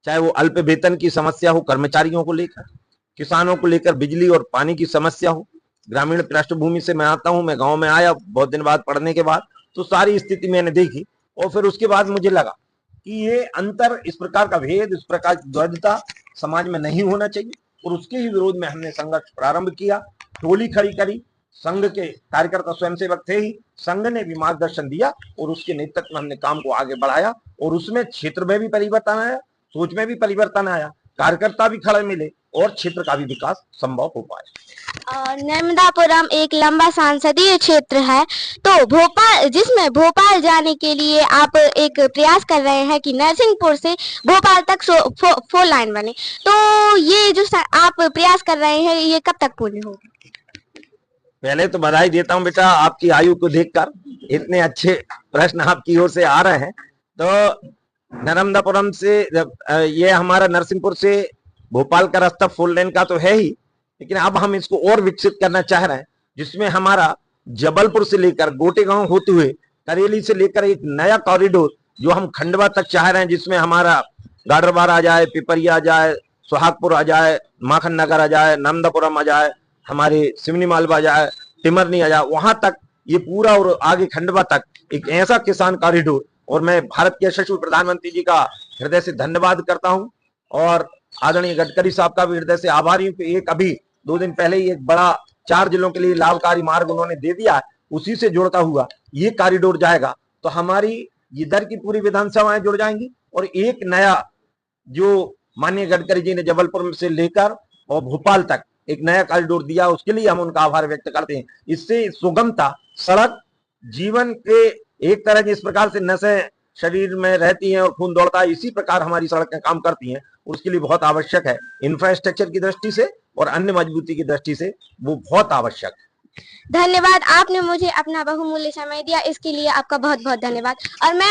चाहे वो अल्प वेतन की समस्या हो कर्मचारियों को लेकर, किसानों को लेकर बिजली और पानी की समस्या हो। ग्रामीण पृष्ठभूमि से मैं आता हूं, मैं गांव में आया बहुत दिन बाद पढ़ने के बाद, तो सारी स्थिति मैंने देखी और फिर उसके बाद मुझे लगा कि ये अंतर, इस प्रकार का भेद, इस प्रकार की द्वैधता समाज में नहीं होना चाहिए और उसके ही विरोध में हमने संघर्ष प्रारंभ किया, टोली खड़ी करी। संघ के कार्यकर्ता स्वयंसेवक थे ही, संघ ने भी मार्गदर्शन दिया और उसके नेतृत्व में हमने काम को आगे बढ़ाया और उसमें क्षेत्र में भी परिवर्तन आया, सोच में भी परिवर्तन आया, कार्यकर्ता भी खड़े मिले और क्षेत्र का भी विकास संभव हो पाया। नर्मदापुरम एक लंबा संसदीय क्षेत्र है, तो भोपाल, जिसमें भोपाल जाने के लिए आप एक प्रयास कर रहे हैं कि नरसिंहपुर से भोपाल तक फोर लाइन बने, तो ये जो आप प्रयास कर रहे हैं ये कब तक पूर्ण होगा? पहले तो बधाई देता हूं बेटा, आपकी आयु को देखकर इतने अच्छे प्रश्न आपकी ओर से आ रहे हैं। तो नर्मदापुरम से ये हमारा नरसिंहपुर से भोपाल का रास्ता 4 लेन का तो है ही, लेकिन अब हम इसको और विकसित करना चाह रहे हैं, जिसमें हमारा जबलपुर से लेकर गोटेगांव होते हुए करेली से लेकर एक नया कॉरिडोर जो हम खंडवा तक चाह रहे हैं, जिसमें हमारा गाडरवार आ जाए, पिपरिया आ जाए, सुहागपुर आ जाए, माखन नगर आ जाए, नर्मदापुरम आ जाए, हमारे सिवनी मालवा आ जाए, टिमरनी आ जाए, वहां तक ये पूरा और आगे खंडवा तक एक ऐसा किसान कॉरिडोर। और मैं भारत के यशस्वी प्रधानमंत्री जी का हृदय से धन्यवाद करता हूं और आदरणीय गडकरी साहब का भी हृदय से आभारी हूं कि एक अभी 2 दिन पहले ही एक बड़ा 4 जिलों के लिए लाभकारी मार्ग उन्होंने दे दिया है, उसी से जुड़ता हुआ ये कॉरिडोर जाएगा तो हमारी इधर की पूरी विधानसभाएं जुड़ जाएंगी और एक नया जो माननीय गडकरी जी ने जबलपुर से लेकर और भोपाल तक एक नया कॉरिडोर दिया, उसके लिए हम उनका आभार व्यक्त करते हैं। इससे सुगमता, सड़क जीवन के एक तरह की इस प्रकार से नसें शरीर में रहती हैं और खून दौड़ता है, इसी प्रकार हमारी सड़कें काम करती हैं, उसके लिए बहुत आवश्यक है। इंफ्रास्ट्रक्चर की दृष्टि से और अन्य मजबूती की दृष्टि से वो बहुत आवश्यक है। धन्यवाद, आपने मुझे अपना बहुमूल्य समय दिया, इसके लिए आपका बहुत बहुत धन्यवाद। और मैं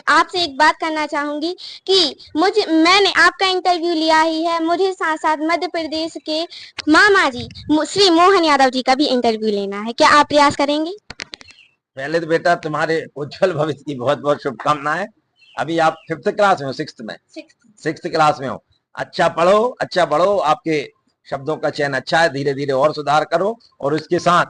आपसे एक बात करना चाहूंगी कि मैंने आपका इंटरव्यू लिया ही है, मुझे साथ साथ मध्य प्रदेश के मामा जी श्री मोहन यादव जी का भी इंटरव्यू लेना है, क्या आप प्रयास करेंगे? पहले तो बेटा तुम्हारे उज्जवल भविष्य की बहुत बहुत शुभकामनाएं। अभी आप 5th क्लास में हो, 6th क्लास में हो। अच्छा पढ़ो, अच्छा बढ़ो, आपके शब्दों का चयन अच्छा है, धीरे धीरे और सुधार करो और उसके साथ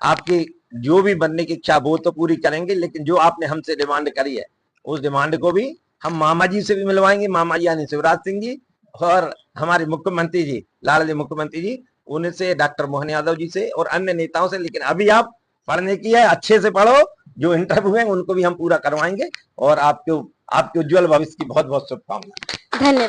आपकी जो भी बनने की इच्छा वो तो पूरी करेंगे, लेकिन जो आपने हमसे डिमांड करी है उस डिमांड को भी हम मामा जी से भी मिलवाएंगे। मामा जी यानी शिवराज सिंह जी और हमारे मुख्यमंत्री जी, लाडले मुख्यमंत्री जी, उनसे, डॉक्टर मोहन यादव जी से और अन्य नेताओं से। लेकिन अभी आप पढ़ने की है, अच्छे से पढ़ो, जो इंटरव्यू है उनको भी हम पूरा करवाएंगे और आपके उज्जवल भविष्य की बहुत बहुत शुभकामनाएं। धन्यवाद।